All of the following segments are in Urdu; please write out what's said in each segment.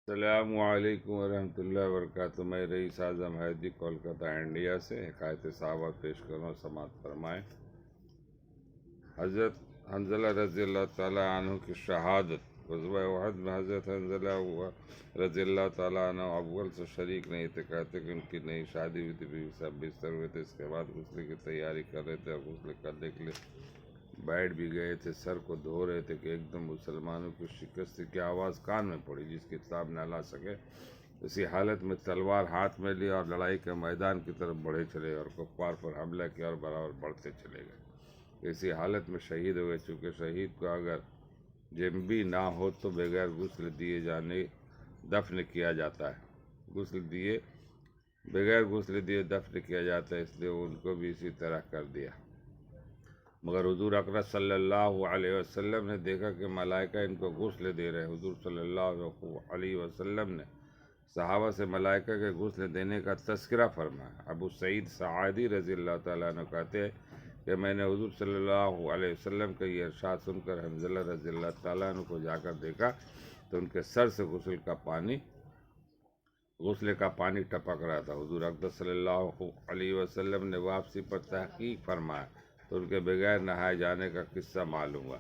السلام علیکم ورحمۃ اللہ وبرکاتہ۔ میں رئیس اعظم حیدری کولکتہ انڈیا سے حکایت صحابہ پیش کروں، سماعت فرمائیں۔ حضرت حنظلہ رضی اللہ تعالیٰ عنہ کی شہادت۔ غزوہ احد میں حضرت حنظلہ رضی اللہ تعالیٰ عنہ اول سے شریک نہیں تھے۔ کہتے کہ ان کی نئی شادی ہوئی تھی، بیوی صاحب بستر ہوئے تھے، اس کے بعد غسل کی تیاری کر رہے تھے اور غسل کرنے کے لیے بیٹھ بھی گئے تھے، سر کو دھو رہے تھے کہ ایک دم مسلمانوں کی شکست کی آواز کان میں پڑی، جس کی تاب نہ لا سکے۔ اسی حالت میں تلوار ہاتھ میں لی اور لڑائی کے میدان کی طرف بڑھے چلے اور کفار پر حملہ کیا اور برابر بڑھتے چلے گئے۔ اسی حالت میں شہید ہوئے، چونکہ شہید کو اگر جنبی نہ ہو تو بغیر غسل دیے جانے دفن کیا جاتا ہے، بغیر غسل دیے دفن کیا جاتا ہے، اس لیے ان کو بھی اسی طرح کر دیا۔ مگر حضور اکرم صلی اللہ علیہ وسلم نے دیکھا کہ ملائکہ ان کو غسل دے رہے۔ حضور صلی اللہ علیہ وسلم نے صحابہ سے ملائکہ کے غسل دینے کا تذکرہ فرمایا۔ ابو سعید ساعدی رضی اللہ تعالیٰ عنہ کہتے ہیں کہ میں نے حضور صلی اللہ علیہ وسلم کا یہ ارشاد سن کر حنظلہ رضی اللہ تعالیٰ عنہ کو جا کر دیکھا تو ان کے سر سے غسل کا پانی ٹپک رہا تھا۔ حضور اکرم صلی اللہ علیہ وسلم نے واپسی پر تحقیق فرمایا تو ان کے بغیر نہائے جانے کا قصہ معلوم ہوا۔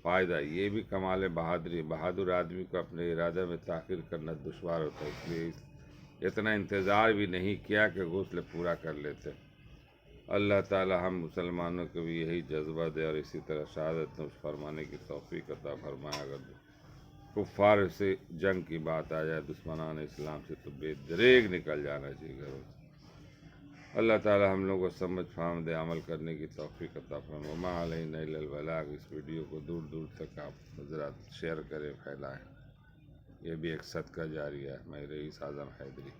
فائدہ یہ بھی کمال بہادری، بہادر آدمی کو اپنے ارادے میں تاخیر کرنا دشوار ہوتا ہے، اس لیے اتنا انتظار بھی نہیں کیا کہ غسل پورا کر لیتے۔ اللہ تعالی ہم مسلمانوں کو بھی یہی جذبہ دے اور اسی طرح شہادت نوش فرمانے کی توفیق عطا فرمائے۔ اگر کفار سے جنگ کی بات آ جائے، دشمنان اسلام سے، تو بے دریغ نکل جانا چاہیے گھروں سے۔ اللہ تعالی ہم لوگوں کو سمجھ فہم دے، عمل کرنے کی توفیق عطا فرمائے۔ وما علینا الا البلاغ۔ اس ویڈیو کو دور دور تک آپ حضرات شیئر کریں، پھیلائیں، یہ بھی ایک صدقہ جاریہ ہے۔ میں رئیس اعظم حیدری۔